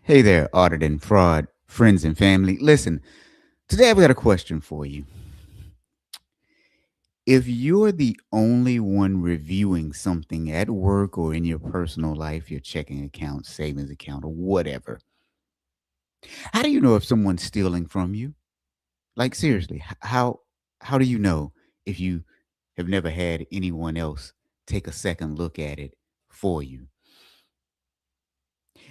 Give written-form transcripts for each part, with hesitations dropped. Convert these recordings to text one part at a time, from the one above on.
Hey there, audit and fraud, friends and family. Listen, today I've got a question for you. If you're the only one reviewing something at work or in your personal life, your checking account, savings account, or whatever, how do you know if someone's stealing from you? Like seriously, how do you know if you have never had anyone else take a second look at it for you?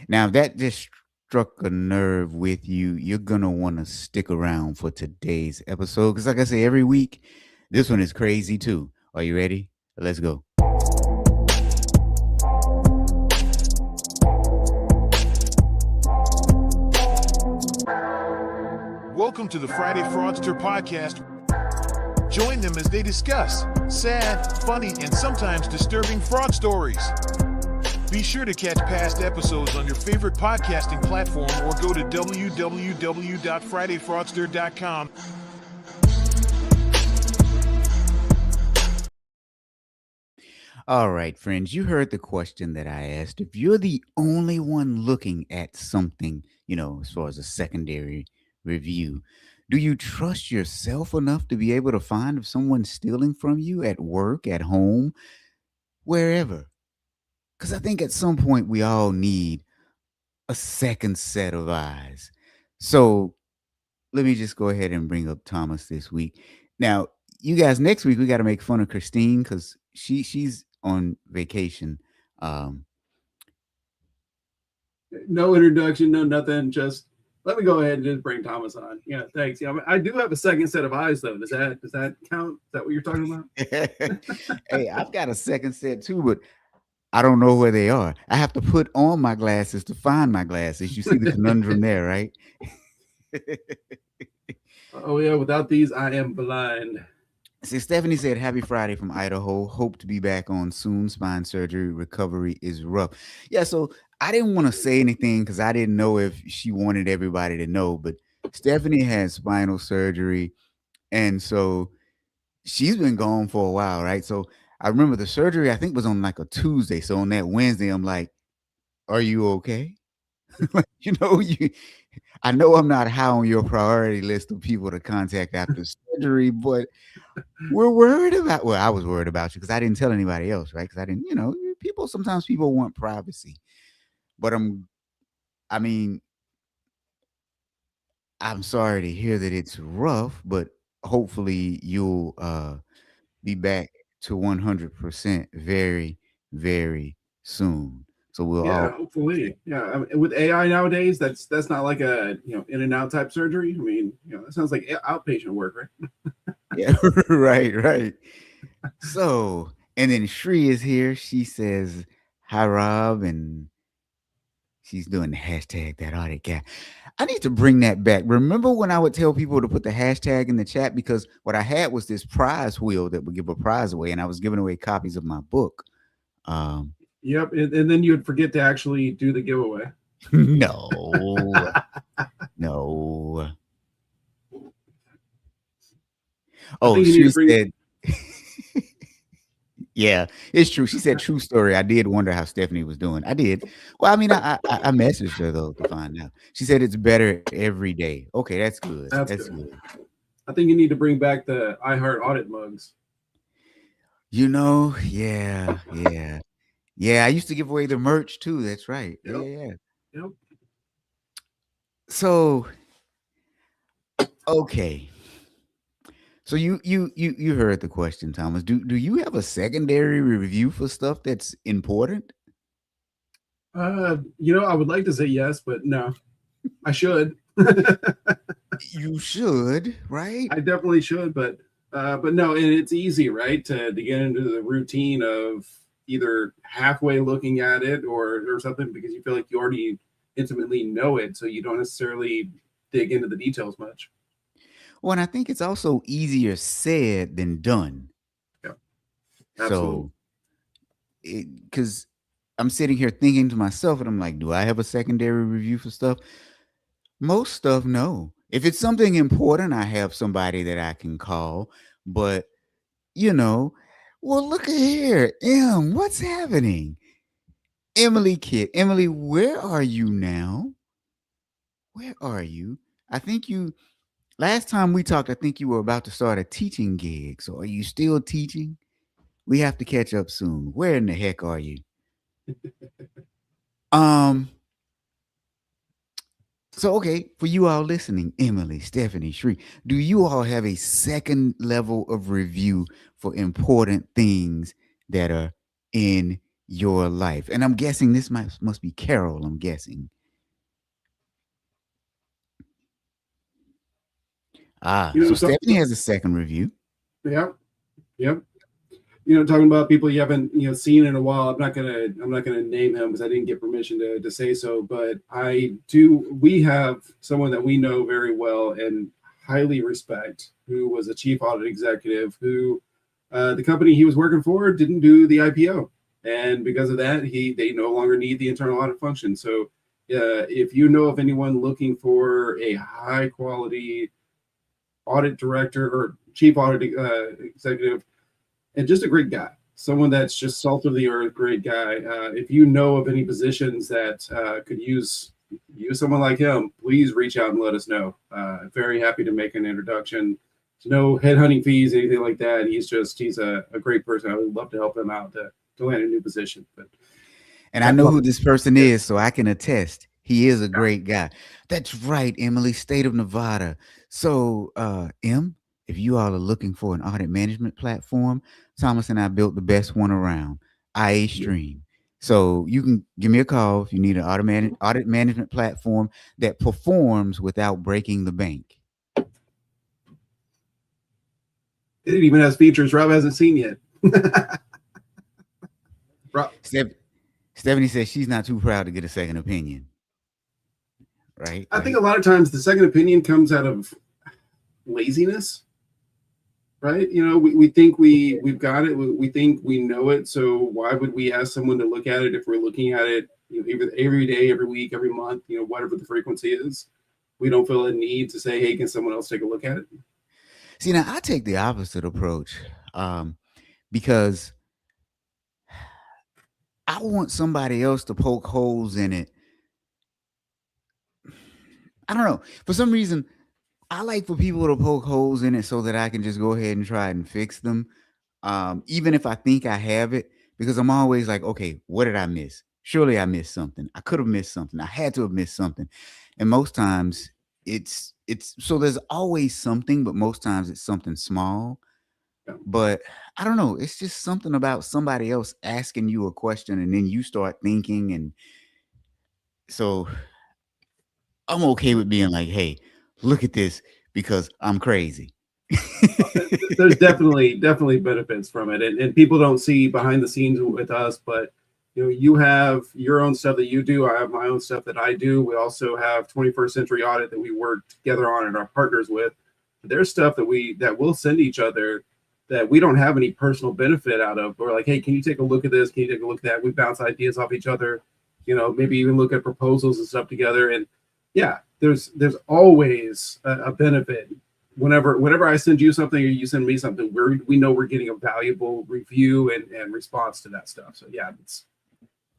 Now, if that just struck a nerve with you, you're going to want to stick around for today's episode. Because, like I say, every week, this one is crazy too. Are you ready? Let's go. Welcome to the Friday Fraudster podcast. Join them as they discuss sad, funny, and sometimes disturbing fraud stories. Be sure to catch past episodes on your favorite podcasting platform or go to www.fridayfraudster.com. All right, friends, you heard the question that I asked. If you're the only one looking at something, as far as a secondary review, do you trust yourself enough to be able to find if someone's stealing from you at work, at home, wherever? Because I think at some point we all need a second set of eyes. So let me just go ahead and bring up Thomas this week. Now, you guys, next week we got to make fun of Christine because she's on vacation. Um, No introduction, no nothing. Just let me go ahead and just bring Thomas on. Yeah, thanks. Yeah, I do have a second set of eyes though. Does that count? Is that what you're talking about? hey, I've got a second set too, but I don't know where they are. I have to put on my glasses to find my glasses. You see the conundrum there, right? Oh yeah, without these, I am blind. See, Stephanie said, "Happy Friday from Idaho. Hope to be back on soon. Spine surgery recovery is rough." Yeah, so I didn't want to say anything because I didn't know if she wanted everybody to know, but Stephanie had spinal surgery, and so she's been gone for a while, right? So I remember the surgery, I think, was on like a Tuesday. So on that Wednesday, I'm like, "Are you okay?" Like, I know I'm not high on your priority list of people to contact after surgery, but we're worried about. Well, I was worried about you because I didn't tell anybody else, right? Because I didn't, people want privacy, but I mean, I'm sorry to hear that it's rough, but hopefully you'll be back to 100% very, very soon. So we'll Yeah, all, hopefully. Yeah, I mean, with AI nowadays, that's not like a in and out type surgery. I mean, that sounds like outpatient work, right? yeah, right, right. So, and then Shri is here. She says, "Hi, Rob," and she's doing the hashtag that audit guy. I need to bring that back. Remember when I would tell people to put the hashtag in the chat? Because what I had was this prize wheel that would give a prize away, and I was giving away copies of my book. Um, Yep, and then you would forget to actually do the giveaway. no, no. I Oh, think you need she to bring. said, yeah, it's true. She said, true story. I did wonder how Stephanie was doing. I did. Well, I mean, I messaged her though to find out. She said it's better every day. Okay, that's good. That's That's good. good. I think you need to bring back the iHeart audit mugs. Yeah, yeah. Yeah, I used to give away the merch too. That's right. Yeah, Yep. yeah, yeah. Yep. So, okay. So you heard the question, Thomas. Do you have a secondary review for stuff that's important? I would like to say yes, but no, I should. You should, right? I definitely should, but no, and it's easy, right, to get into the routine of either halfway looking at it or something because you feel like you already intimately know it, so you don't necessarily dig into the details much. Well, and I think it's also easier said than done. Yeah, absolutely. So, because I'm sitting here thinking to myself, and I'm like, do I have a secondary review for stuff? Most stuff, no. If it's something important, I have somebody that I can call. But, you know, well, look at here. What's happening? Emily, kid. Emily, where are you now? Where are you? I think you last time we talked, I think you were about to start a teaching gig. So are you still teaching? We have to catch up soon. Where in the heck are you? Um, so okay, for you all listening, Emily, Stephanie, Shree, do you all have a second level of review for important things that are in your life? And I'm guessing this must be Carol, I'm guessing. Ah, so Stephanie has a second review. Yeah, yep. Talking about people you haven't seen in a while. I'm not gonna name him because I didn't get permission to say so. But I do. We have someone that we know very well and highly respect, who was a chief audit executive, who the company he was working for didn't do the IPO, and because of that, they no longer need the internal audit function. So, if you know of anyone looking for a high quality audit director or chief audit executive, and just a great guy, someone that's just salt of the earth, great guy. If you know of any positions that could use someone like him, please reach out and let us know. Very happy to make an introduction. No headhunting fees, anything like that. He's a great person. I would love to help him out to land a new position. But And I know who this person is, so I can attest. He is a great guy. That's right, Emily, state of Nevada. So, Em, if you all are looking for an audit management platform, Thomas and I built the best one around, IA Stream. So you can give me a call if you need an audit management platform that performs without breaking the bank. It even has features Rob hasn't seen yet. Rob. Stephanie says she's not too proud to get a second opinion. Right? I think a lot of times the second opinion comes out of laziness. Right? We think we've got it. We think we know it. So why would we ask someone to look at it if we're looking at it, every day, every week, every month, whatever the frequency is? We don't feel a need to say, hey, can someone else take a look at it? See, now I take the opposite approach because I want somebody else to poke holes in it. I don't know. For some reason, I like for people to poke holes in it so that I can just go ahead and try and fix them. Even if I think I have it, because I'm always like, okay, what did I miss? Surely I missed something. I could have missed something. I had to have missed something. And most times it's so there's always something, but most times it's something small. But I don't know. It's just something about somebody else asking you a question and then you start thinking. And so I'm okay with being like, hey, look at this because I'm crazy. There's definitely benefits from it. And people don't see behind the scenes with us, but you have your own stuff that you do. I have my own stuff that I do. We also have 21st Century Audit that we work together on and are partners with. There's stuff that we'll send each other that we don't have any personal benefit out of. We're like, hey, can you take a look at this? Can you take a look at that? We bounce ideas off each other, maybe even look at proposals and stuff together. And yeah, there's always a benefit. Whenever I send you something or you send me something, we know we're getting a valuable review and response to that stuff. So yeah, it's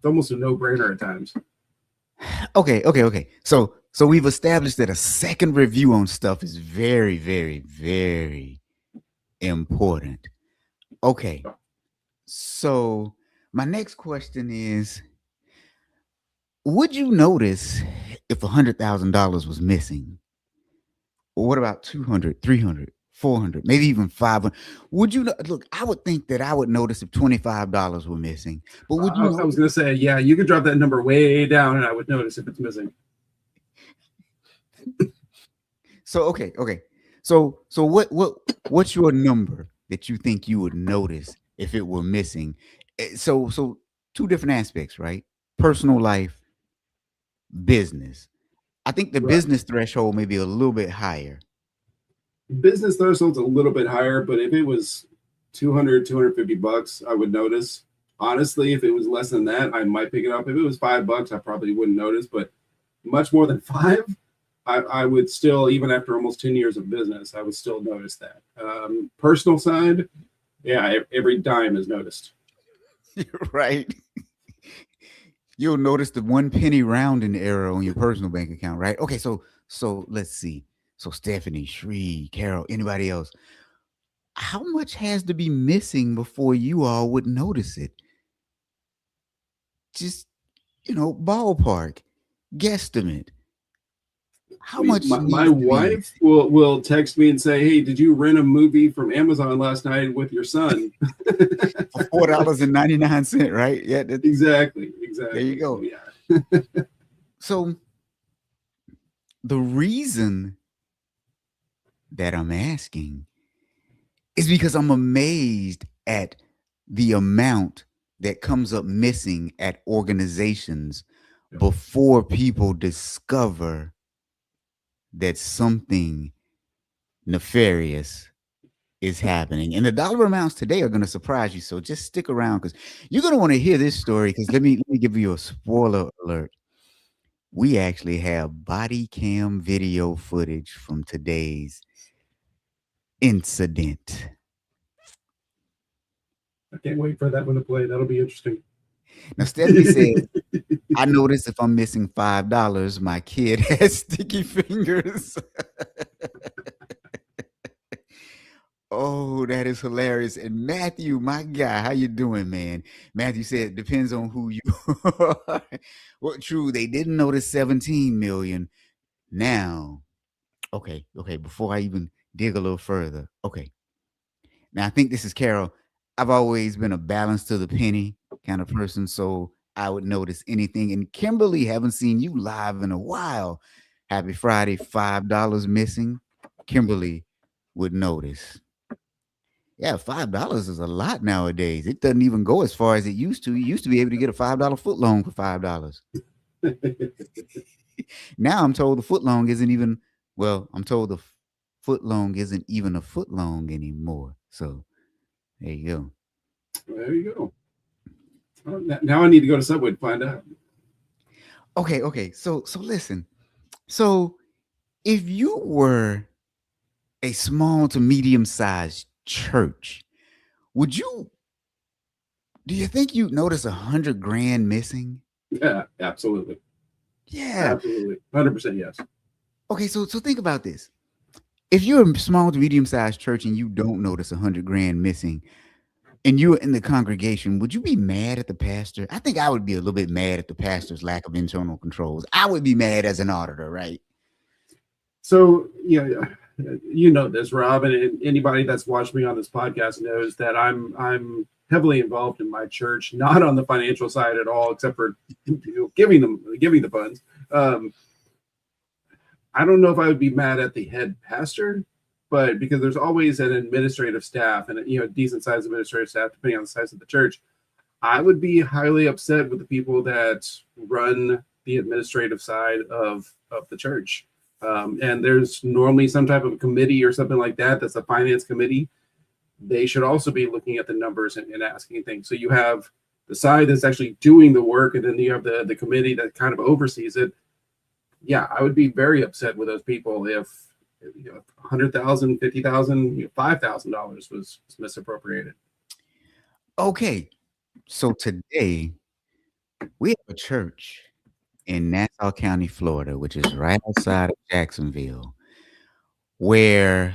almost a no-brainer at times. Okay. So we've established that a second review on stuff is very, very, very important. Okay. So my next question is, would you notice if $100,000 was missing? Or what about 200, 300, 400, maybe even 500? Would you look? I would think that I would notice if $25 were missing. But would you? I was going to say, yeah, you could drop that number way down, and I would notice if it's missing. So okay. So what's your number that you think you would notice if it were missing? So two different aspects, right? Personal life, business. I think the business threshold may be a little bit higher. Business threshold's a little bit higher, but if it was 200, 250 bucks, I would notice. Honestly, if it was less than that, I might pick it up. If it was $5, I probably wouldn't notice, but much more than five, I would still, even after almost 10 years of business, I would still notice that. Personal side, yeah, every dime is noticed. Right. You'll notice the 1 penny rounding error on your personal bank account, right? Okay, so So let's see. So Stephanie, Shree, Carol, anybody else? How much has to be missing before you all would notice it? Just, ballpark, guesstimate. I How mean, much my needs to be wife missing? will text me and say, "Hey, did you rent a movie from Amazon last night with your son?" For $4.99, right? Yeah, Exactly, there you exactly. So go. yeah, So the reason that I'm asking is because I'm amazed at the amount that comes up missing at organizations yep. before people discover that something nefarious is happening. And the dollar amounts today are going to surprise you. So just stick around because you're going to want to hear this story. Because let me give you a spoiler alert. We actually have body cam video footage from today's incident. I can't wait for that one to play. That'll be interesting. Now, Stephanie said, I notice if I'm missing $5, my kid has sticky fingers. Oh, that is hilarious. And Matthew, my guy, how you doing, man? Matthew said, depends on who you are. Well, true, they didn't notice 17 million. Now, okay, before I even dig a little further, okay. Now, I think this is Carol. I've always been a balance to the penny kind of person, so I would notice anything. And Kimberly, haven't seen you live in a while. Happy Friday, $5 missing. Kimberly would notice. Yeah, $5 is a lot nowadays. It doesn't even go as far as it used to. You used to be able to get a $5 foot long for $5. Now I'm told the foot long isn't even, well, I'm told the foot long isn't even a foot long anymore. So there you go. There you go. Well, now I need to go to Subway to find out. Okay. So listen. So if you were a small to medium sized church, would you do you think you'd notice 100 grand missing? Yeah, absolutely, Yeah. absolutely, 100% yes. Okay, so think about this. If you're a small to medium sized church and you don't notice 100 grand missing and you're in the congregation, would you be mad at the pastor? I think I would be a little bit mad at the pastor's lack of internal controls. I would be mad as an auditor, right? So yeah, you know this, Rob, and anybody that's watched me on this podcast knows that I'm heavily involved in my church, not on the financial side at all, except for giving the funds. Um, I don't know if I would be mad at the head pastor, but because there's always an administrative staff and decent sized administrative staff depending on the size of the church, I would be highly upset with the people that run the administrative side of the church. And there's normally some type of committee or something like that. That's a finance committee. They should also be looking at the numbers and asking things. So you have the side that's actually doing the work, and then you have the committee that kind of oversees it. Yeah, I would be very upset with those people if 100,000, 50,000, $5,000 was misappropriated. Okay, so today we have a church in Nassau County, Florida, which is right outside of Jacksonville, where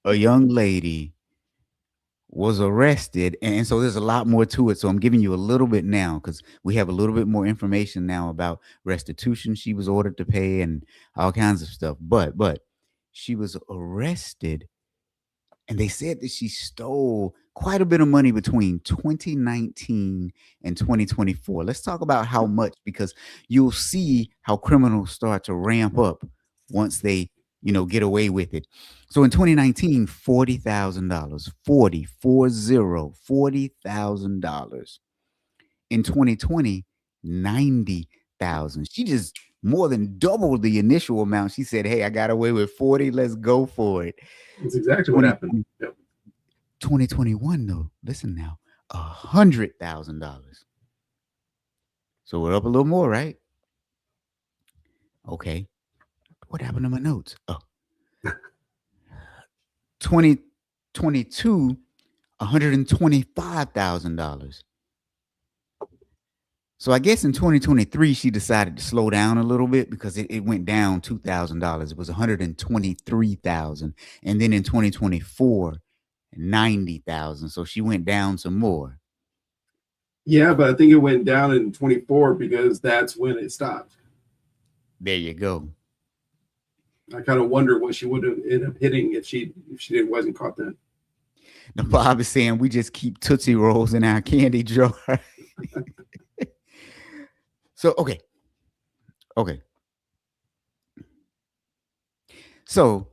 a young lady was arrested. And so there's a lot more to it. So I'm giving you a little bit now because we have a little bit more information now about restitution she was ordered to pay and all kinds of stuff. But she was arrested and they said that she stole quite a bit of money between 2019 and 2024. Let's talk about how much because you'll see how criminals start to ramp up once they, get away with it. So in 2019, $40,000, 40,000. In 2020, 90,000. She just more than doubled the initial amount. She said, "Hey, I got away with 40. Let's go for it." That's exactly what happened. 2020 Yep. 2021 though, listen now, $100,000. So we're up a little more, right? Okay. What happened to my notes? Oh, 2022, $125,000. So I guess in 2023 she decided to slow down a little bit because it went down $2,000. It was 123,000, and then in 2024 90,000. So she went down some more. Yeah, but I think it went down in 24 because that's when it stopped. There you go. I kind of wonder what she would have ended up hitting if she didn't wasn't caught then. Now Bob is saying we just keep Tootsie Rolls in our candy jar. So okay. So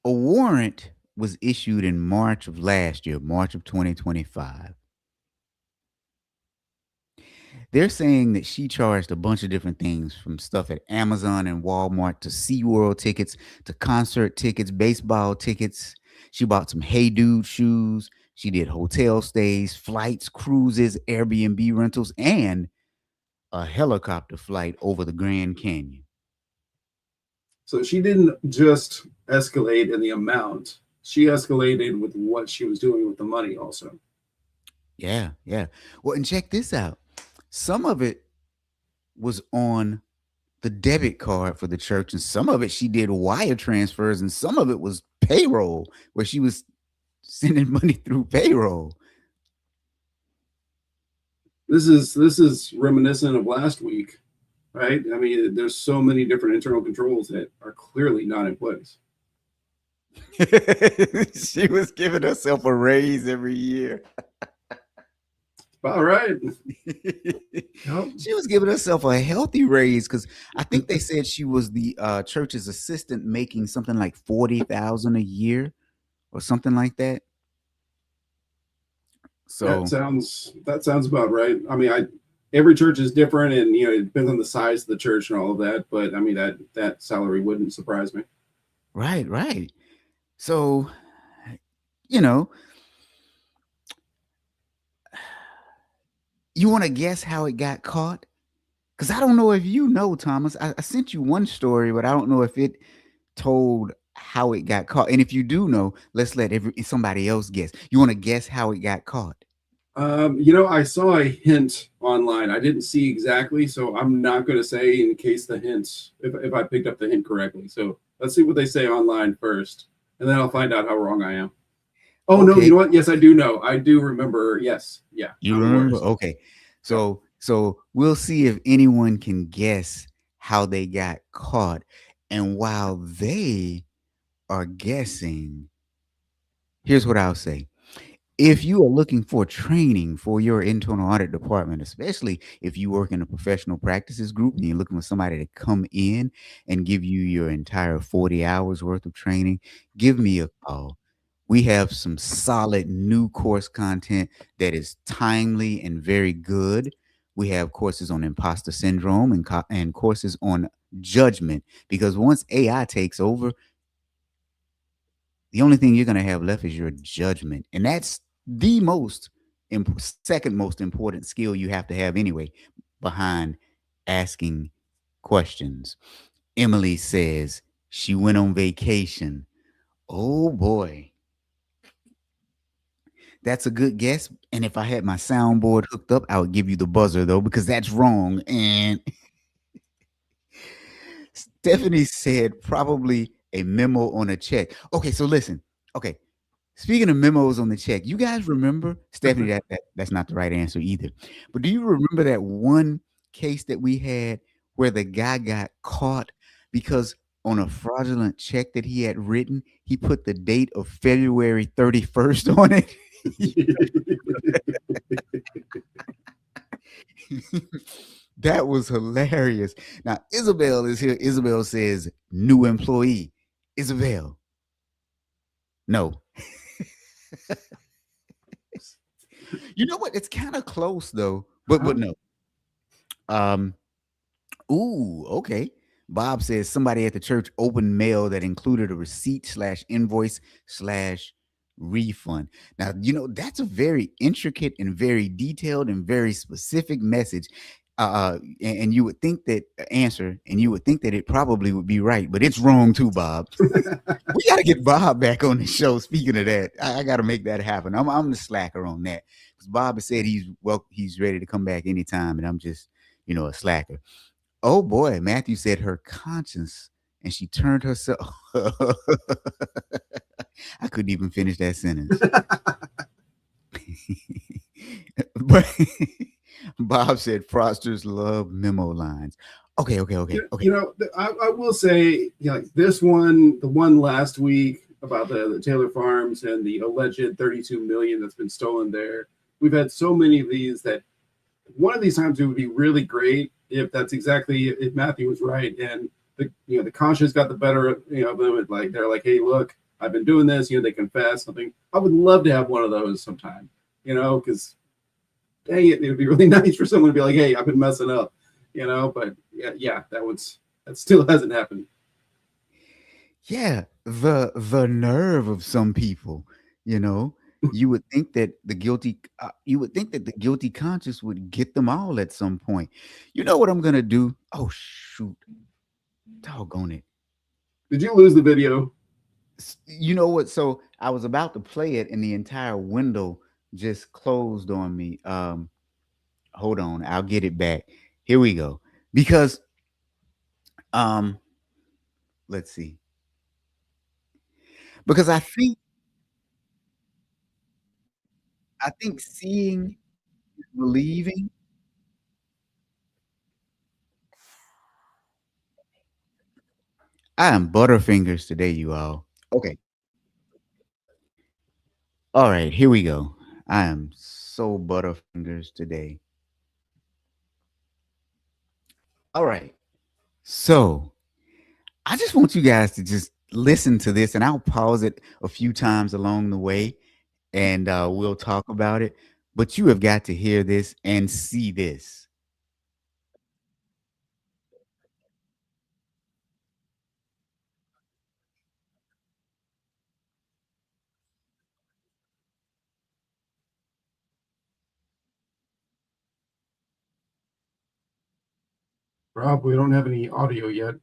a warrant was issued in March of last year, March of 2025. They're saying that she charged a bunch of different things from stuff at Amazon and Walmart to SeaWorld tickets to concert tickets, baseball tickets. She bought some Hey Dude shoes. She did hotel stays, flights, cruises, Airbnb rentals, and a helicopter flight over the Grand Canyon. So she didn't just escalate in the amount; she escalated with what she was doing with the money also. Yeah, yeah. Well, and check this out. Some of it was on the debit card for the church, and some of it she did wire transfers, and some of it was payroll, where she was sending money through payroll. This is reminiscent of last week, right? I mean, there's so many different internal controls that are clearly not in place. She was giving herself a raise every year. All right. Yep. She was giving herself a healthy raise because I think they said she was the church's assistant, making something like 40,000 a year or something like that. So That sounds about right. I mean, I every church is different, and it depends on the size of the church and all of that. But I mean, that salary wouldn't surprise me. right, right. So you know, you want to guess how it got caught? Because I don't know if you know, Thomas. I sent you one story, but I don't know if it told how it got caught. And if you do know, let's let somebody else guess. You want to guess how it got caught? I saw a hint online. I didn't see exactly, so I'm not going to say in case the hints, if I picked up the hint correctly. So let's see what they say online first, and then I'll find out how wrong I am. Oh no, you Okay, know what? Yes, I do know. I do remember. Yes, yeah, you I'm the remember? worst. Okay, Yep. so we'll see if anyone can guess how they got caught. And while they are guessing, here's what I'll say. If you are looking for training for your internal audit department, especially if you work in a professional practices group and you're looking for somebody to come in and give you your entire 40 hours worth of training, give me a call. We have some solid new course content that is timely and very good. We have courses on imposter syndrome and courses on judgment, because once AI takes over, the only thing you're going to have left is your judgment. And that's the second most important skill you have to have anyway, behind asking questions. Emily says she went on vacation. Oh boy, that's a good guess. And if I had my soundboard hooked up, I would give you the buzzer though, because that's wrong. And Stephanie said probably a memo on a check. Okay, so listen. Okay, speaking of memos on the check, you guys remember, Stephanie, that's not the right answer either. But do you remember that one case that we had where the guy got caught because on a fraudulent check that he had written, he put the date of February 31st on it? That was hilarious. Now, Isabel is here. Isabel says, new employee. Isabel, no. You know what? It's kind of close though, but no. Um. Ooh. Okay. Bob says somebody at the church opened mail that included a receipt slash invoice slash refund. Now, that's a very intricate and very detailed and very specific message. and you would think that answer, and you would think that it probably would be right, but it's wrong too, Bob. We got to get Bob back on the show. Speaking of that, I got to make that happen. I'm the slacker on that because Bob has said he's ready to come back anytime, and I'm just a slacker. Oh boy, Matthew said her conscience, and she turned herself. I couldn't even finish that sentence. But Bob said fraudsters love memo lines. Okay. I will say, this one, the one last week about the Taylor Farms and the alleged 32 million that's been stolen there. We've had so many of these that one of these times it would be really great if Matthew was right and the conscience got the better of them. Like they're like, hey, look, I've been doing this. They confess something. I would love to have one of those sometime. Because dang it would be really nice for someone to be like, hey, I've been messing up. But yeah, that still hasn't happened. Yeah, the nerve of some people, you would think that the guilty conscience would get them all at some point. You know what I'm gonna do? Oh shoot, doggone it! Did you lose the video? You know what? So I was about to play it, and the entire window just closed on me. Hold on, I'll get it back. Here we go. Because let's see. Because I think seeing is believing. I am butterfingers today, you all. Okay. All right, here we go. I am so butterfingers today. All right. So I just want you guys to just listen to this, and I'll pause it a few times along the way, and we'll talk about it. But you have got to hear this and see this. Rob, we don't have any audio yet.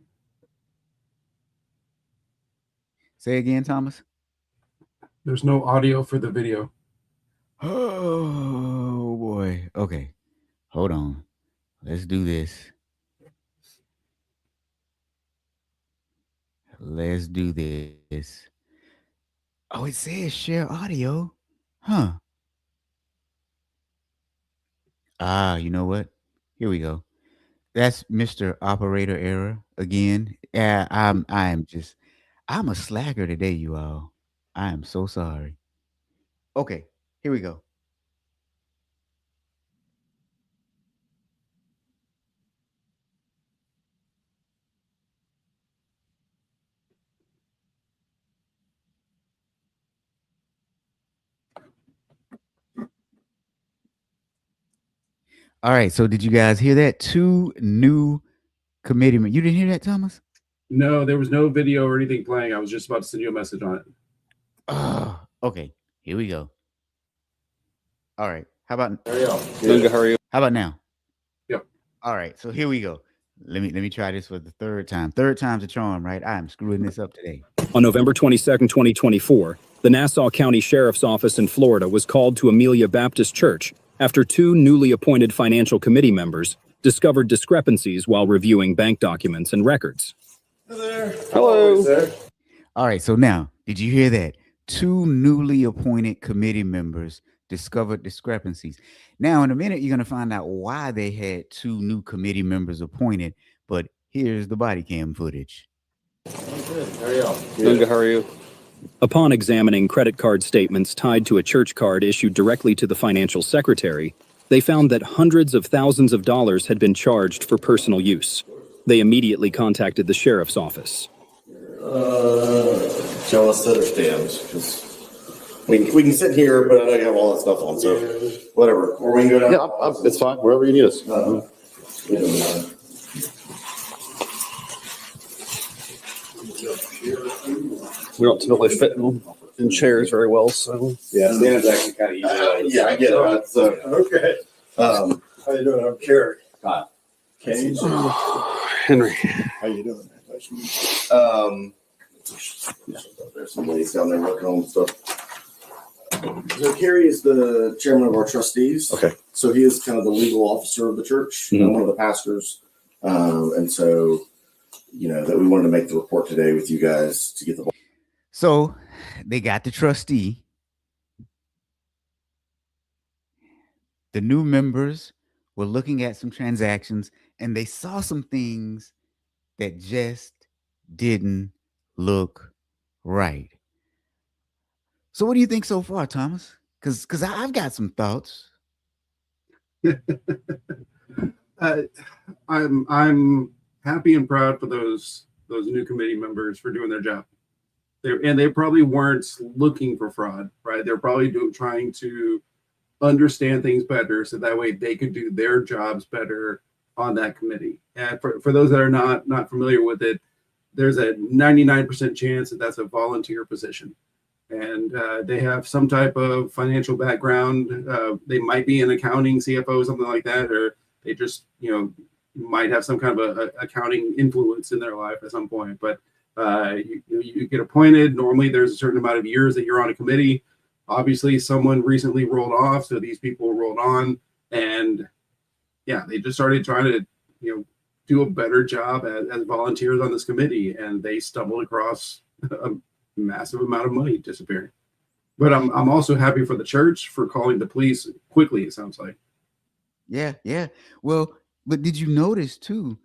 Say again, Thomas. There's no audio for the video. Oh boy. Okay. Hold on. Let's do this. Let's do this. Oh, it says share audio. Huh. You know what? Here we go. That's Mr. Operator Error again. Yeah, I'm a slacker today, you all. I am so sorry. Okay, here we go. All right, so did you guys hear that? Two new committee members. You didn't hear that, Thomas? No, there was no video or anything playing. I was just about to send you a message on it. Okay, here we go. All right, how about How about now? Yep. All right, so here we go. Let me try this for the third time. Third time's a charm, right? I am screwing this up today. On November 22nd, 2024, the Nassau County Sheriff's Office in Florida was called to Amelia Baptist Church after two newly appointed financial committee members discovered discrepancies while reviewing bank documents and records. Hello. All right, so now, did you hear that? Two newly appointed committee members discovered discrepancies. Now, in a minute, you're going to find out why they had two new committee members appointed, but here's the body cam footage. Good. How are you? Good. How are you? Upon examining credit card statements tied to a church card issued directly to the financial secretary, they found that hundreds of thousands of dollars had been charged for personal use. They immediately contacted the sheriff's office. Tell us to understand, because we can sit here, but I know you have all that stuff on, so whatever. Or we can go down. Yeah, it's fine. Wherever you need us. We don't typically fit in chairs very well, so Yeah, stand's actually kind of easy. Yeah, I get it. So, okay. how you doing? I'm Carrie. Kyle. Kenny. Henry. How you doing? There's some ladies down there working on stuff. So Kerry is the chairman of our trustees. Okay. So he is kind of the legal officer of the church, and one of the pastors. And so, that we wanted to make the report today with you guys to get the ball. So they got the trustee. The new members were looking at some transactions and they saw some things that just didn't look right. So what do you think so far, Thomas? Because I've got some thoughts. I'm happy and proud for those new committee members for doing their job. They probably weren't looking for fraud, right? They're probably trying to understand things better so that way they could do their jobs better on that committee. And for those that are not familiar with it, there's a 99% chance that that's a volunteer position. And they have some type of financial background. They might be an accounting CFO, something like that, or they just, might have some kind of a accounting influence in their life at some point. But you get appointed. Normally, there's a certain amount of years that you're on a committee. Obviously, someone recently rolled off, so these people rolled on, and they just started trying to, do a better job as volunteers on this committee, and they stumbled across a massive amount of money disappearing. But I'm also happy for the church for calling the police quickly. It sounds like. Yeah. Well, but did you notice too?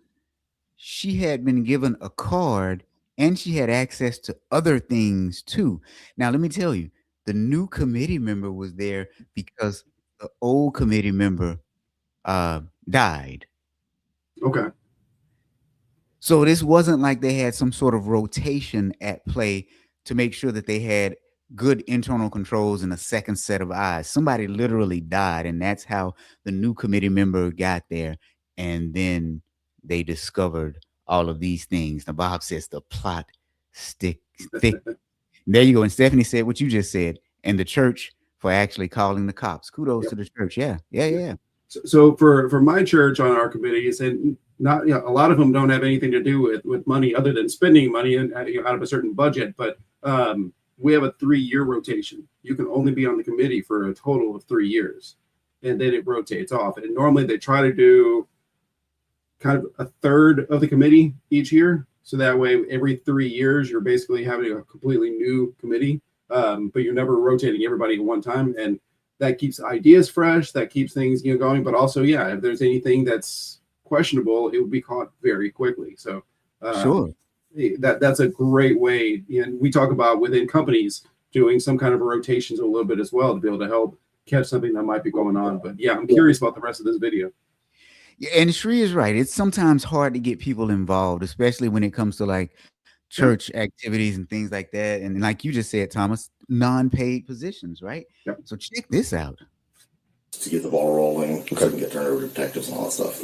She had been given a card, and she had access to other things too. Now, let me tell you, the new committee member was there because the old committee member died. Okay. So this wasn't like they had some sort of rotation at play to make sure that they had good internal controls and a second set of eyes. Somebody literally died, and that's how the new committee member got there. And then they discovered all of these things. Now, Bob says the plot thick. There you go. And Stephanie said what you just said, and the church for actually calling the cops. Kudos to the church. Yeah. So for my church on our committees, and not a lot of them don't have anything to do with money other than spending money and out of a certain budget. But we have a 3-year rotation. You can only be on the committee for a total of 3 years, and then it rotates off. And normally they try to do kind of a third of the committee each year. So that way, every 3 years, you're basically having a completely new committee, but you're never rotating everybody at one time. And that keeps ideas fresh, that keeps things going. But also, if there's anything that's questionable, it would be caught very quickly. So Sure. That's a great way. And we talk about within companies doing some kind of rotations a little bit as well to be able to help catch something that might be going on. But I'm curious about the rest of this video. Yeah, and Shree is right. It's sometimes hard to get people involved, especially when it comes to like church activities and things like that. And like you just said, Thomas, non-paid positions, right? Yep. So check this out. To get the ball rolling, so we can get turned over to detectives and all that stuff.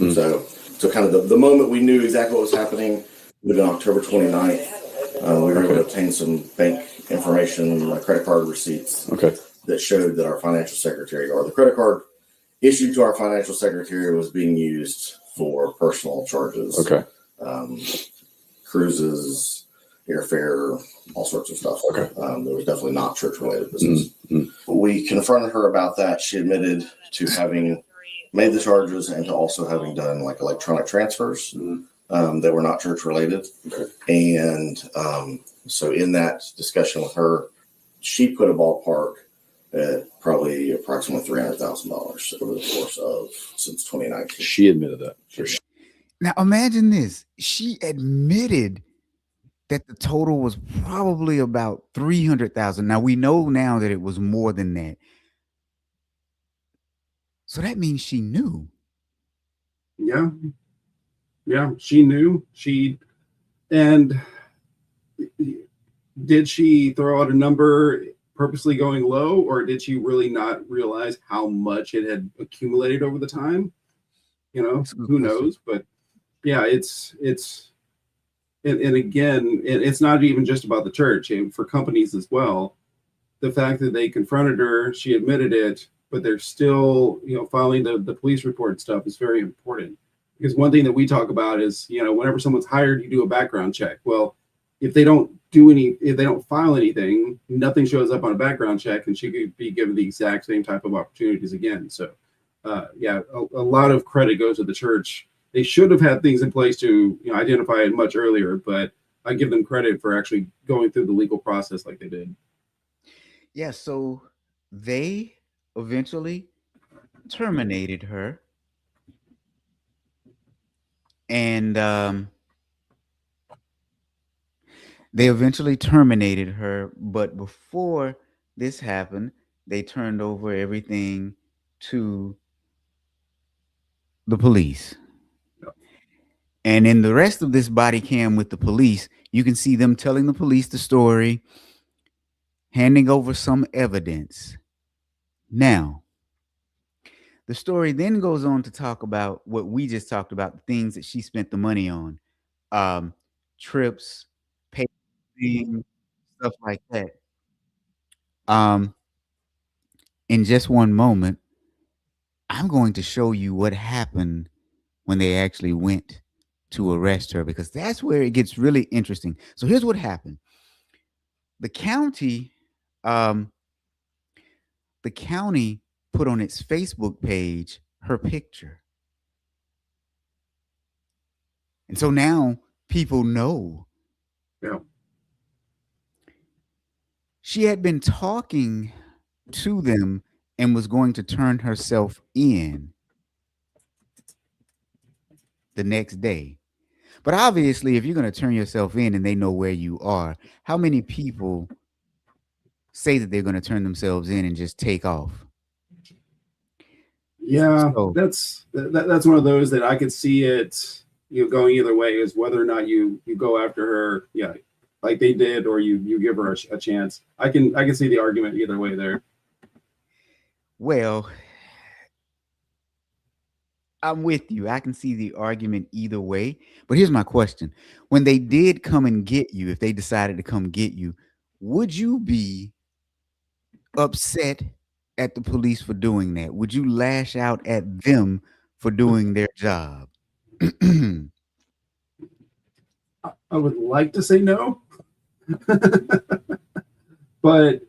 So kind of the moment we knew exactly what was happening would have been October 29th. We were able to obtain some bank information, credit card receipts that showed that our financial secretary, or the credit card issued to our financial secretary, was being used for personal charges. Cruises, airfare, all sorts of stuff. There was definitely not church-related business. We confronted her about that. She admitted to having made the charges and to also having done like electronic transfers that were not church-related. And so in that discussion with her, she put a ballpark at probably approximately $300,000 over the course of since 2019. She admitted that. Now imagine this. She admitted that the total was probably about 300,000. Now we know now that it was more than that. So that means she knew. Yeah, she knew. And did she throw out a number purposely going low, or did she really not realize how much it had accumulated over the time? Who knows? But it's and again, it's not even just about the church. And for companies as well, the fact that they confronted her, she admitted it, but they're still filing the police report stuff is very important. because one thing that we talk about is, whenever someone's hired, you do a background check. Well, if they don't file anything, nothing shows up on a background check, and she could be given the exact same type of opportunities again. So, a lot of credit goes to the church. They should have had things in place to identify it much earlier, but I give them credit for actually going through the legal process like they did. Yeah, so they eventually terminated her, and but before this happened, they turned over everything to the police. And in the rest of this body cam with the police, you can see them telling the police the story, handing over some evidence. Now, the story then goes on to talk about what we just talked about, the things that she spent the money on, trips, paying, stuff like that. In just one moment, I'm going to show you what happened when they actually went to arrest her, because that's where it gets really interesting. So here's what happened. The county, um, the county put on its Facebook page her picture. And so now people know. Yeah. She had been talking to them and was going to turn herself in the next day. But obviously, if you're going to turn yourself in and they know where you are, how many people say that they're going to turn themselves in and just take off? Yeah, So, that's one of those that I could see it going either way, is whether or not you go after her, like they did, or you give her a chance. I can see the argument either way there. well, I'm with you. I can see the argument either way. But here's my question. When they did come and get you, if they decided to come get you, would you be upset at the police for doing that? Would you lash out at them for doing their job? I would like to say no, but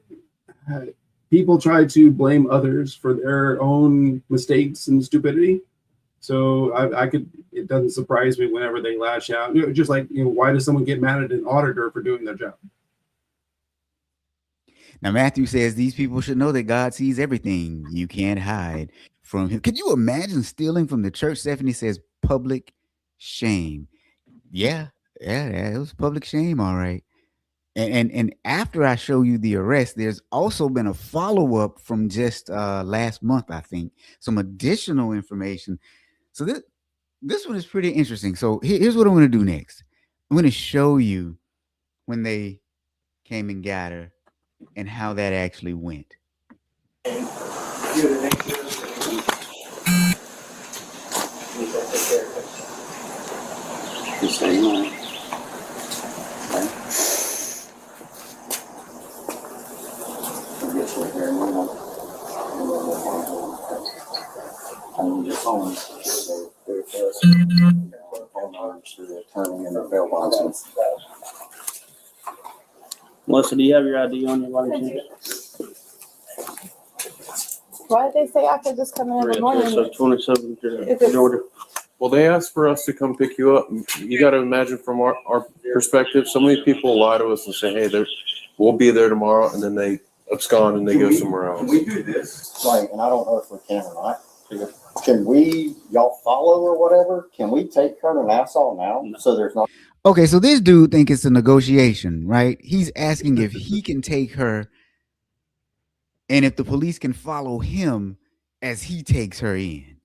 people try to blame others for their own mistakes and stupidity. So it doesn't surprise me whenever they lash out. Just like, why does someone get mad at an auditor for doing their job? Now, Matthew says these people should know that God sees everything. You can't hide from him. Could you imagine stealing from the church? Stephanie says public shame. Yeah, it was public shame, all right. And after I show you the arrest, there's also been a follow-up from just last month, I think, some additional information. So this one is pretty interesting. So here's what I'm going to do next. I'm going to show you when they came and got her and how that actually went. Melissa, do you have your ID on your license? Why did they say I could just come in the morning? So 27 If Georgia. Well, they asked for us to come pick you up. You got to imagine from our perspective, so many people lie to us and say, hey, we'll be there tomorrow, and then they abscond and they go somewhere else. Can we do this? Right, and I don't know if we can or not. Can we, y'all follow or whatever? Can we take her to Nassau now? No. So there's not. Okay, so this dude think it's a negotiation, right? He's asking if he can take her and if the police can follow him as he takes her in.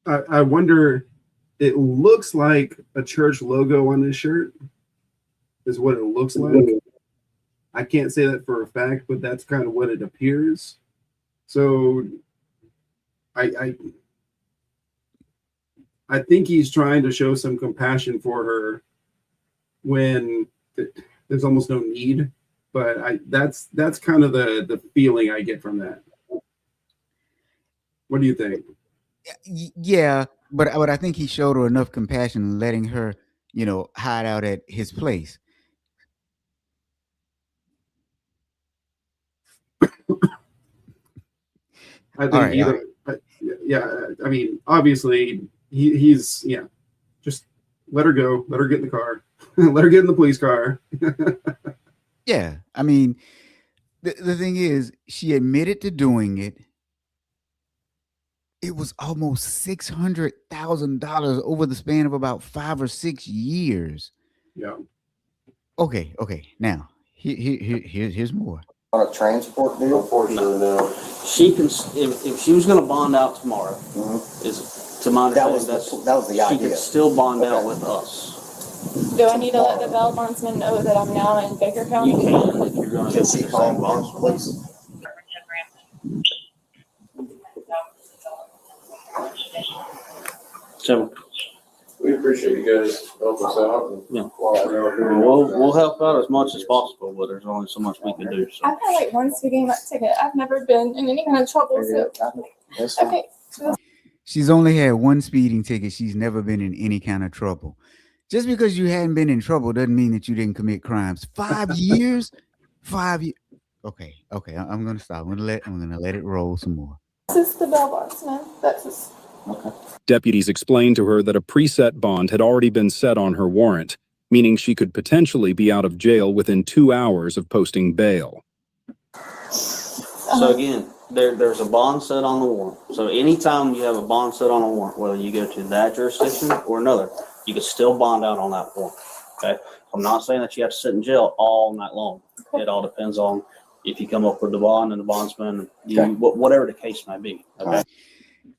I wonder, it looks like a church logo on this shirt is what it looks like. I can't say that for a fact, but that's kind of what it appears. So I think he's trying to show some compassion for her when there's almost no need. But that's kind of the feeling I get from that. What do you think? Yeah, but I think he showed her enough compassion, letting her, hide out at his place. I All think right, all either. Yeah, I mean, obviously, he's just let her go, let her get in the car, let her get in the police car. yeah. I mean, the thing is, she admitted to doing it. It was almost $600,000 over the span of about 5 or 6 years. Yeah. Okay. Now here's more. On a transport deal? Unfortunately, no. She can, if she was gonna bond out tomorrow, is to my That was understanding, that was the she idea. could still bond out Okay. with us. Do I need to let the bail bondsman know that I'm now in Baker You County? can if you're gonna. Can she call him, please? So We appreciate you guys helping us out. And Yeah. we'll we'll help out as much as possible, but there's only so much we can do. So. I've had like one speeding ticket. I've never been in any kind of trouble. So, okay. She's only had one speeding ticket. She's never been in any kind of trouble. Just because you hadn't been in trouble doesn't mean that you didn't commit crimes. 5 years? 5 years. Okay. I'm gonna stop. I'm gonna let it roll some more. This is the bail bondsman. That's his. Okay. Deputies explained to her that a preset bond had already been set on her warrant, meaning she could potentially be out of jail within 2 hours of posting bail. So again, there's a bond set on the warrant. So anytime you have a bond set on a warrant, whether you go to that jurisdiction or another, you can still bond out on that warrant. Okay. I'm not saying that you have to sit in jail all night long. It all depends on if you come up with the bond and the bondsman, whatever the case may be. Okay.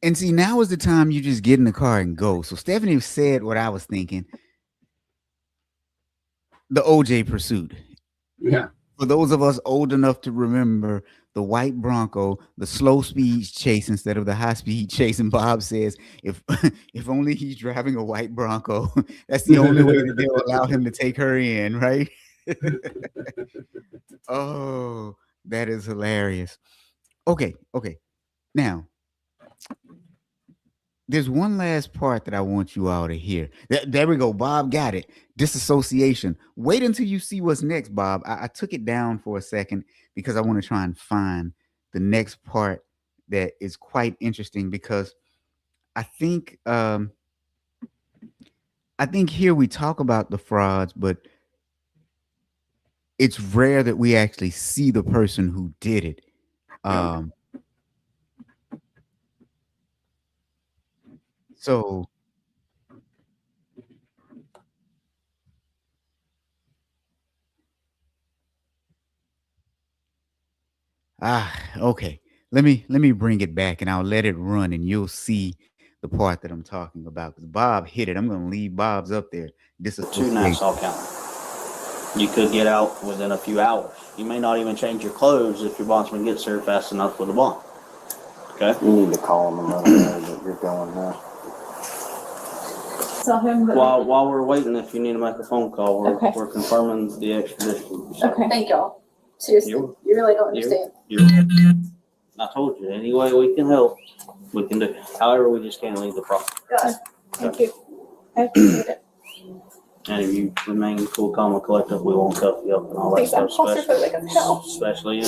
And see, now is the time you just get in the car and go. So Stephanie said what I was thinking. The OJ pursuit. Yeah. For those of us old enough to remember the white Bronco, the slow speed chase instead of the high speed chase. And Bob says, if only he's driving a white Bronco, that's the only way that they'll allow him to take her in, right? Oh, that is hilarious. Okay. Now, there's one last part that I want you all to hear. There we go. Bob got it. Disassociation. Wait until you see what's next, Bob. I took it down for a second because I want to try and find the next part that is quite interesting, because I think here we talk about the frauds, but it's rare that we actually see the person who did it. So okay. Let me bring it back and I'll let it run and you'll see the part that I'm talking about. Because Bob hit it. I'm gonna leave Bob's up there. To Nassau County. You could get out within a few hours. You may not even change your clothes if your bondsman gets there fast enough with a bond. Okay? You need to call him and let him know that you're going now. Tell him that. While we're waiting, if you need to make a phone call, Okay. we're confirming the extradition. So Okay. Thank y'all. Seriously, You- you really don't understand. I told you, any way we can help, we can do. However, we just can't leave the property. Thank you. I appreciate it. And if you remain cool, calm, and collective, we won't cuff you up and all that Thanks, I'm stuff. claustrophobic as hell. Especially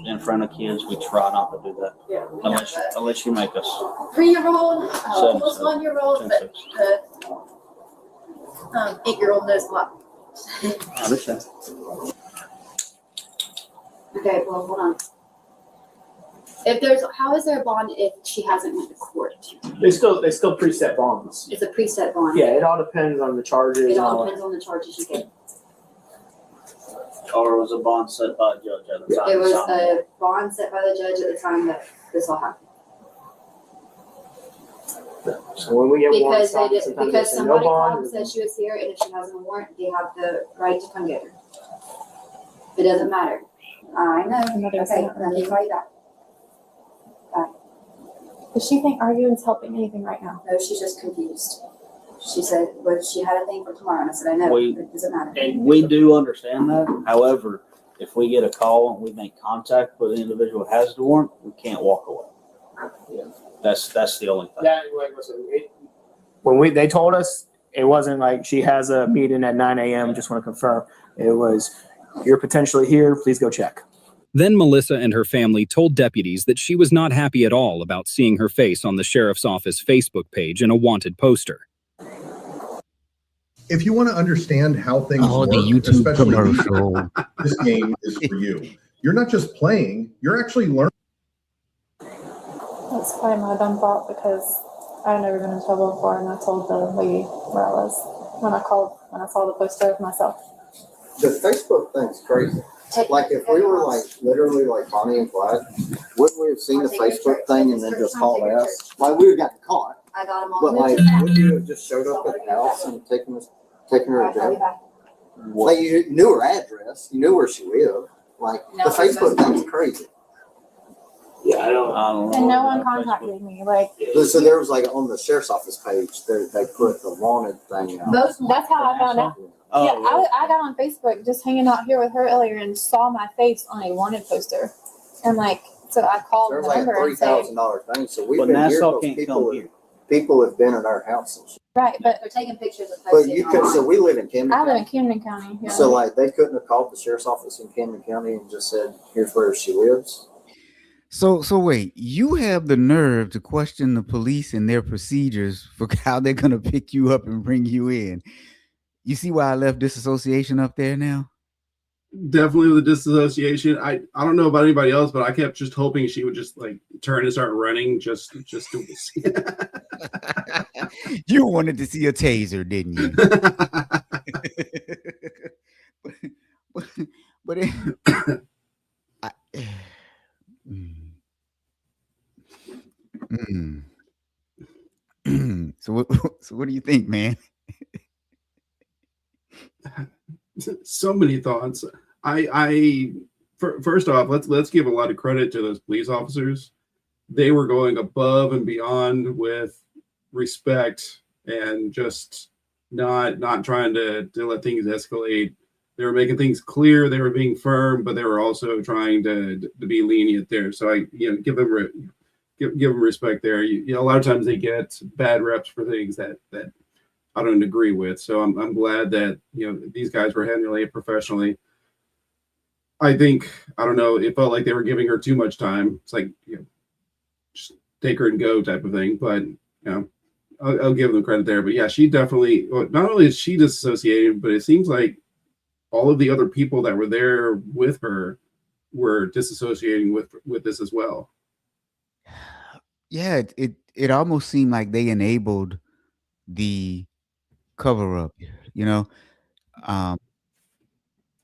in front of kids, we try not to do that. Yeah. Unless you make us. 3-year-old, Seven, almost 1-year-old, 10, but 6. the 8-year-old knows a lot. I understand. Okay, well, hold on. How is there a bond if she hasn't went to court? They still preset bonds. It's a preset bond. Yeah, it all depends on the charges. It and all all depends on the charges you get. Or was a bond set by a judge at the time? There was a bond set by the judge at the time that this all happened. that. So when we get warrants, Because sometimes they say no somebody called bond. and said she was here, and if she has a warrant, they have the right to come get her. It doesn't matter. I know. Okay, let me call you back. Does she think arguing's helping anything right now? No, she's just confused. She said, well, she had a thing for tomorrow, and I said, I know, it doesn't matter. And we do understand that. However, if we get a call and we make contact with the individual who has the warrant, we can't walk away. That's the only thing. That, like, listen, when they told us, it wasn't like she has a meeting at 9 a.m. Just want to confirm. It was, you're potentially here. Please go check. Then Melissa and her family told deputies that she was not happy at all about seeing her face on the sheriff's office Facebook page in a wanted poster. If you want to understand how things work, the YouTube especially commercial. this game is for you. You're not just playing, you're actually learning. That's probably my dumb thought because I've never been in trouble before, and I told the lady where I was when I saw the poster myself. The Facebook thing's crazy. Like if we were like literally like Bonnie and Clyde, wouldn't we have seen the Facebook thing and then just called us? Like we would have gotten caught. I got them all. But like, wouldn't you have just showed up at the house and taken her to jail? Like you knew her address, you knew where she lived. Like the Facebook thing's crazy. Yeah, I don't. And no one contacted me. Like So there was like on the sheriff's office page, they put the wanted thing out. that's how I found out. Oh, Yeah, I got on Facebook just hanging out here with her earlier and saw my face on a wanted poster, and like so I called There's the like a number and said, $3,000 thing. So we've But been here Nassau because can't come here. people have been at our houses. right, but They're taking pictures of But posting you could, so online. we live in Camden I live County. in Camden County. Yeah. So like they couldn't have called the sheriff's office in Camden County and just said, here's where she lives. So wait, you have the nerve to question the police and their procedures for how they're gonna pick you up and bring you in. You see why I left disassociation up there now? Definitely the disassociation. I don't know about anybody else, but I kept just hoping she would just like turn and start running just to see. You wanted to see a taser, didn't you? but So what do you think, man? So many thoughts. First off, let's give a lot of credit to those police officers. They were going above and beyond with respect and just not trying to let things escalate. They were making things clear. They were being firm, but they were also trying to be lenient there. So I give them respect there. A lot of times they get bad reps for things that I don't agree with. So I'm glad that these guys were handling it professionally. I think, I don't know, it felt like they were giving her too much time. It's like, just take her and go type of thing. But I'll give them credit there. But yeah, she definitely, not only is she disassociated, but it seems like all of the other people that were there with her were disassociating with this as well. Yeah, it almost seemed like they enabled the cover up, They're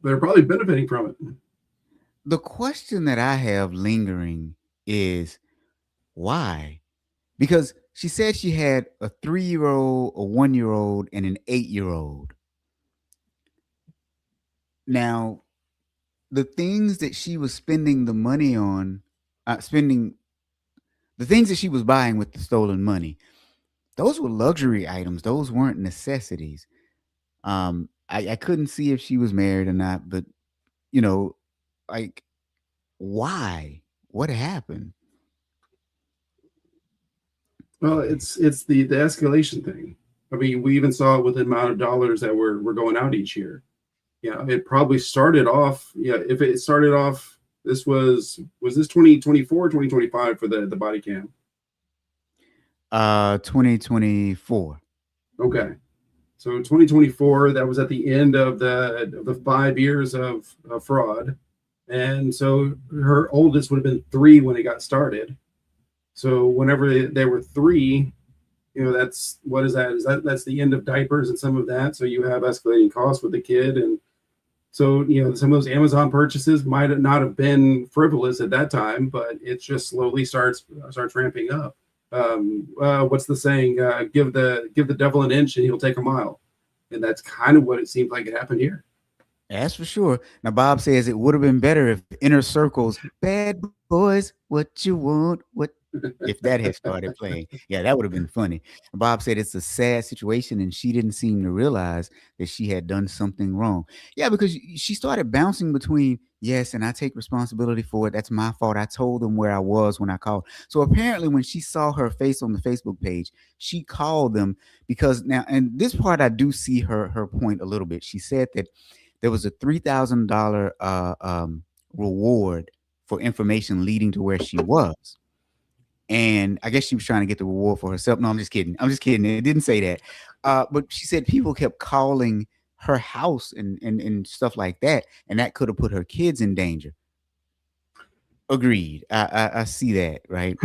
probably benefiting from it. The question that I have lingering is why? Because she said she had a 3-year-old, a 1-year-old, and an 8-year-old. Now, the things that she was spending the money on, the things that she was buying with the stolen money, those were luxury items. Those weren't necessities. I couldn't see if she was married or not, but like, why? What happened? Well, it's the escalation thing. I mean, we even saw it with the amount of dollars that were going out each year. It probably started off. If it started off, this was this 2024, 2025 for the body cam? 2024. Okay. So 2024, that was at the end of the 5 years of fraud. And so her oldest would have been 3 when it got started. So whenever they were 3, that's what is that? That's the end of diapers and some of that. So you have escalating costs with the kid. And so, some of those Amazon purchases might not have been frivolous at that time, but it just slowly starts ramping up. What's the saying? Give the devil an inch and he'll take a mile. And that's kind of what it seems like it happened here. That's for sure. Now, Bob says it would have been better if inner circles, bad boys, what you want, what if that had started playing. Yeah, that would have been funny. Bob said it's a sad situation and she didn't seem to realize that she had done something wrong. Yeah, because she started bouncing between, yes, and I take responsibility for it. That's my fault. I told them where I was when I called. So apparently, when she saw her face on the Facebook page, she called them because now, and this part I do see her point a little bit. She said that there was a $3,000 reward for information leading to where she was. And I guess she was trying to get the reward for herself. No, I'm just kidding. I'm just kidding. It didn't say that. But she said people kept calling her house and stuff like that, and that could have put her kids in danger. Agreed. I see that, right?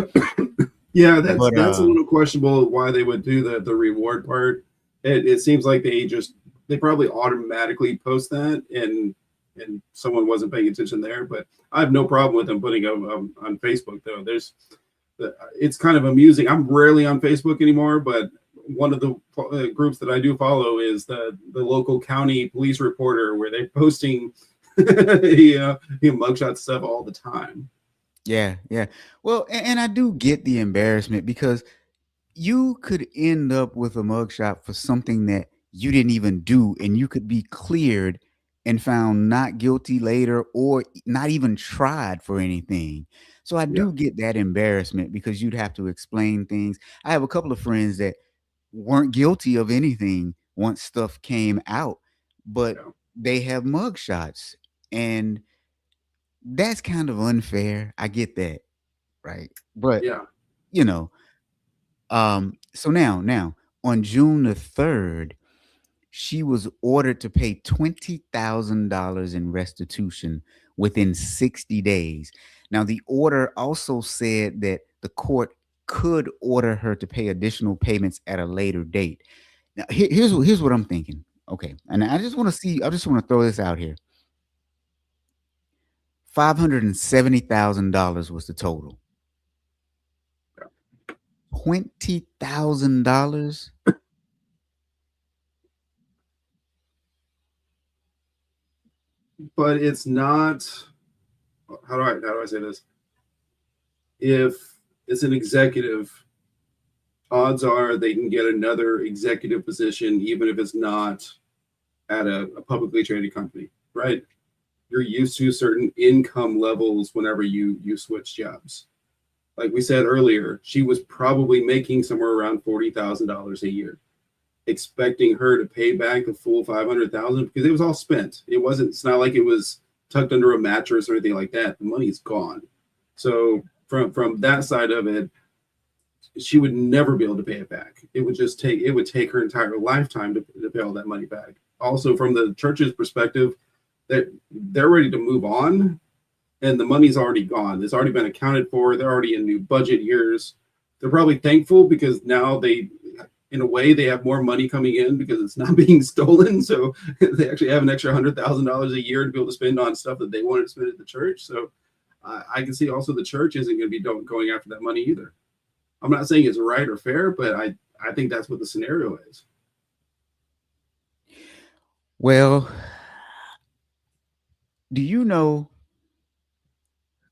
Yeah, But that's a little questionable why they would do the reward part. It seems like they probably automatically post that and someone wasn't paying attention there. But I have no problem with them putting them on Facebook though. It's kind of amusing. I'm rarely on Facebook anymore, but one of the groups that I do follow is the local county police reporter, where they're posting mugshot stuff all the time. yeah, yeah. Well, and I do get the embarrassment because you could end up with a mugshot for something that you didn't even do, and you could be cleared and found not guilty later or not even tried for anything. So I Yeah, do get that embarrassment because you'd have to explain things. I have a couple of friends that weren't guilty of anything once stuff came out, but yeah, they have mugshots, and that's kind of unfair. I get that, right? But yeah. you know, so now on June the 3rd, she was ordered to pay $20,000 in restitution within 60 days. Now, the order also said that the court could order her to pay additional payments at a later date. Now, here's what I'm thinking. Okay, and I just want to see. I just want to throw this out here. $570,000 was the total. $20,000. But it's not. How do I say this? If it's an executive, odds are they can get another executive position, even if it's not at a publicly traded company, right? You're used to certain income levels whenever you switch jobs. Like we said earlier, she was probably making somewhere around $40,000 a year. Expecting her to pay back the full 500,000 because it was all spent. It's not like it was tucked under a mattress or anything like that. The money's gone. So from that side of it, she would never be able to pay it back. It would take her entire lifetime to pay all that money back. Also, from the church's perspective, they're ready to move on, and the money's already gone. It's already been accounted for. They're already in new budget years. They're probably thankful because now in a way, they have more money coming in because it's not being stolen. So they actually have an extra $100,000 a year to be able to spend on stuff that they wanted to spend at the church. So I can see also the church isn't going to be going after that money either. I'm not saying it's right or fair, but I think that's what the scenario is. Well, do you know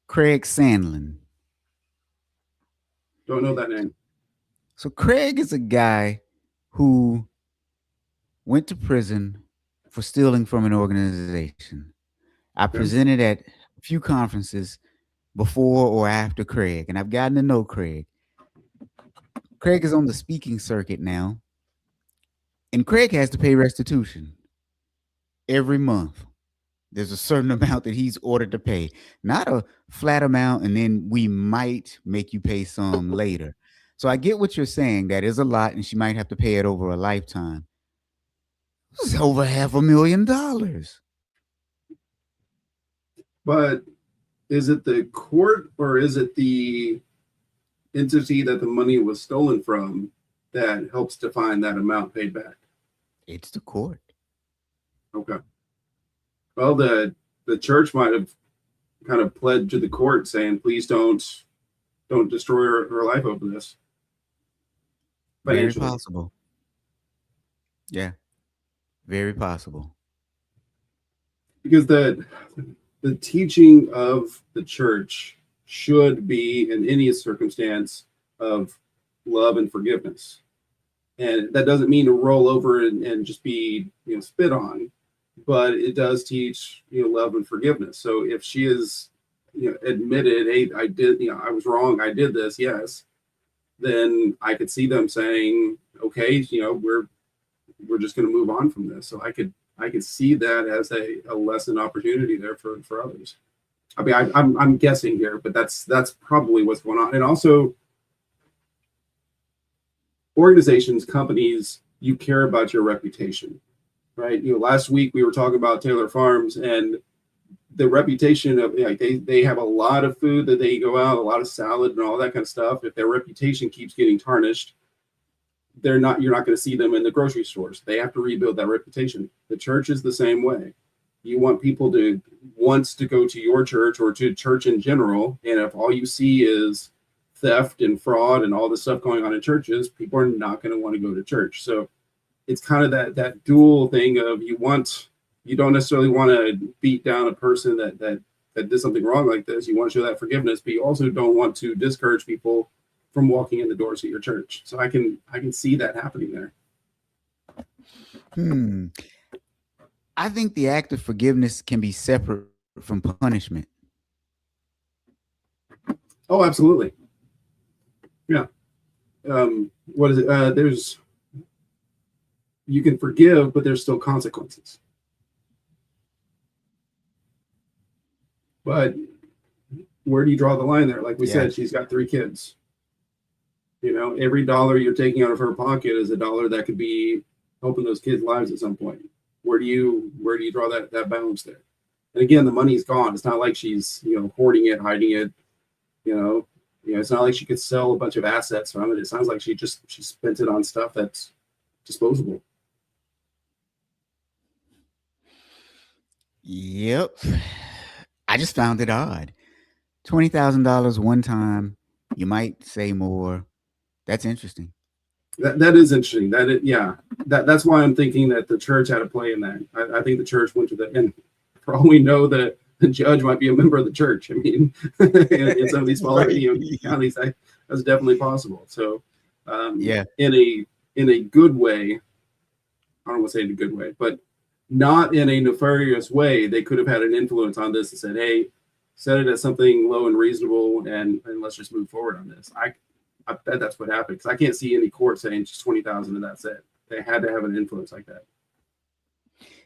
Craig Sandlin? Don't know that name. So Craig is a guy who went to prison for stealing from an organization. I presented at a few conferences before or after Craig, and I've gotten to know Craig. Craig is on the speaking circuit now, and Craig has to pay restitution every month. There's a certain amount that he's ordered to pay, not a flat amount, and then we might make you pay some later. So I get what you're saying. That is a lot, and she might have to pay it over a lifetime. It's over $500,000. But is it the court or is it the entity that the money was stolen from that helps define that amount paid back? It's the court. Okay. Well, the church might have kind of pled to the court saying, please don't destroy her life over this. Very possible. Yeah. Very possible. Because the teaching of the church should be in any circumstance of love and forgiveness. And that doesn't mean to roll over and just be, spit on, but it does teach, love and forgiveness. So if she is, admitted, hey, I did, I was wrong, I did this, yes, then I could see them saying, okay, we're just going to move on from this. So I could see that as a lesson opportunity there for others. I mean, I'm guessing here, but that's probably what's going on. And also, organizations, companies, you care about your reputation, right? Last week we were talking about Taylor Farms and the reputation of, they have a lot of food that they go out, a lot of salad and all that kind of stuff. If their reputation keeps getting tarnished, you're not going to see them in the grocery stores. They have to rebuild that reputation. The church is the same way. You want people to want to go to your church or to church in general. And if all you see is theft and fraud and all the stuff going on in churches, people are not going to want to go to church. So it's kind of that dual thing of you don't necessarily want to beat down a person that did something wrong like this. You want to show that forgiveness, but you also don't want to discourage people from walking in the doors of your church. So I can see that happening there. I think the act of forgiveness can be separate from punishment. Oh, absolutely. Yeah. What is it? You can forgive, but there's still consequences. But where do you draw the line there? Like we said, she's got 3 kids. Every dollar you're taking out of her pocket is a dollar that could be helping those kids' lives at some point. Where do you draw that balance there? And again, the money's gone. It's not like she's hoarding it, hiding it. It's not like she could sell a bunch of assets from it. It sounds like she spent it on stuff that's disposable. Yep. I just found it odd. $20,000 one time. You might say more. That's interesting. That is interesting. That's why I'm thinking that the church had a play in that. I think the church went to that, and for all we know, that the judge might be a member of the church. I mean, in some of these smaller counties, that's definitely possible. So, in a good way, I don't want to say in a good way, but not in a nefarious way, they could have had an influence on this and said, hey, set it as something low and reasonable, and let's just move forward on this. I bet that's what happened, because I can't see any court saying just 20,000 and that's it. They had to have an influence like that.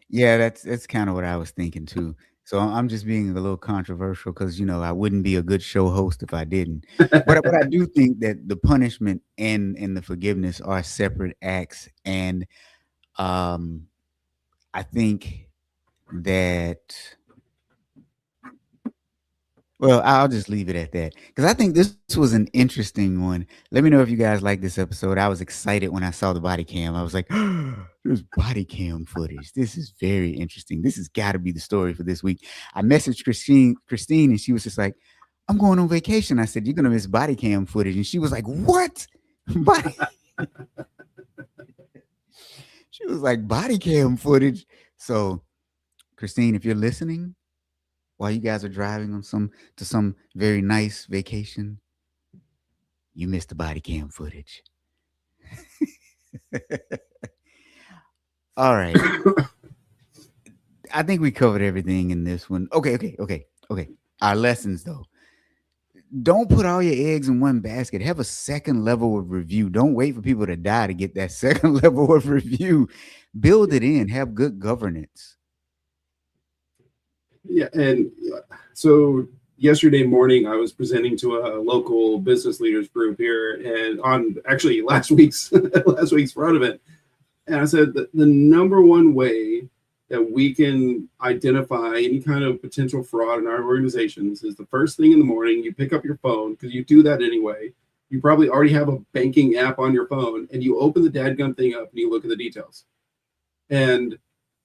Yeah, that's kind of what I was thinking too. So I'm just being a little controversial because I wouldn't be a good show host if I didn't. But I do think that the punishment and the forgiveness are separate acts, and I think that. Well, I'll just leave it at that because I think this was an interesting one. Let me know if you guys like this episode. I was excited when I saw the body cam. I was like, there's body cam footage. This is very interesting. This has got to be the story for this week. I messaged Christine, and she was just like, I'm going on vacation. I said, you're going to miss body cam footage. And she was like, what? She was like, body cam footage. So, Christine, if you're listening, while you guys are driving on to some very nice vacation, you missed the body cam footage. All right. I think we covered everything in this one. Okay. Our lessons, though. Don't put all your eggs in one basket. Have a second level of review. Don't wait for people to die to get that second level of review. Build it in. Have good governance. Yeah, and so yesterday morning I was presenting to a local business leaders group here, and on actually last week's fraud event, and I said that the number one way that we can identify any kind of potential fraud in our organizations is the first thing in the morning you pick up your phone, because you do that anyway. You probably already have a banking app on your phone, and you open the dadgum thing up and you look at the details. And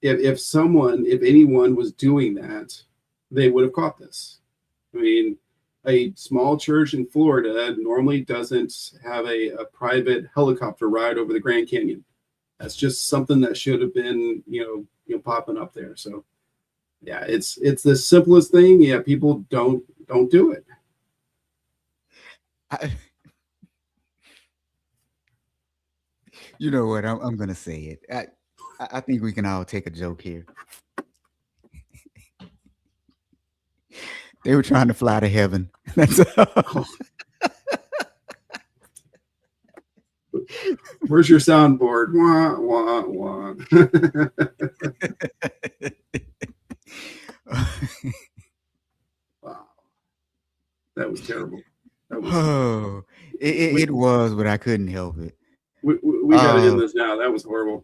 if anyone was doing that, they would have caught this. I mean, a small church in Florida normally doesn't have a private helicopter ride over the Grand Canyon. That's just something that should have been, popping up there. So, yeah, it's the simplest thing. Yeah, people don't do it. I, you know what? I'm gonna say it. I think we can all take a joke here. They were trying to fly to heaven. That's all. Where's your soundboard? Wah, wah, wah. Wow. That was terrible. That was, Oh, it was, but I couldn't help it. we got to end this now. That was horrible.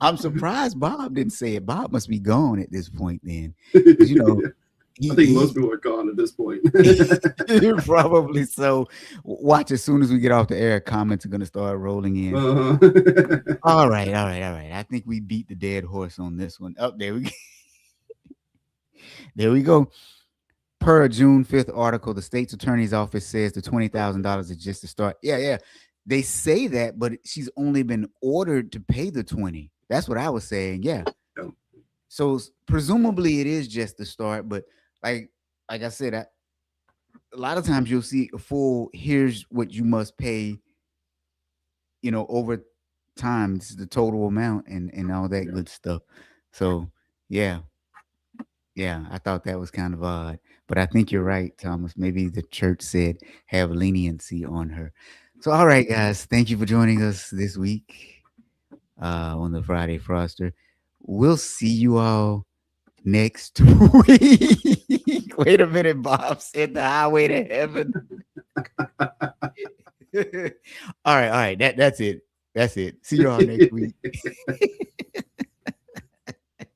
I'm surprised Bob didn't say it. Bob must be gone at this point then. 'Cause, you know, I think most people are gone at this point. probably so. Watch, as soon as we get off the air, comments are going to start rolling in. All right. I think we beat the dead horse on this one. Oh, there we go. There we go. Per a June 5th article, the state's attorney's office says the $20,000 is just the start. Yeah. They say that, but she's only been ordered to pay the 20. That's what I was saying. Yeah. So presumably it is just the start, but like I said, a lot of times you'll see a full, here's what you must pay, over time. This is the total amount and all that good stuff. So yeah, I thought that was kind of odd, but I think you're right, Thomas. Maybe the church said have leniency on her. So all right, guys, thank you for joining us this week on the Friday Fraudster. We'll see you all next week. Wait a minute, Bob said the highway to heaven. All right. That's it. See you all next week.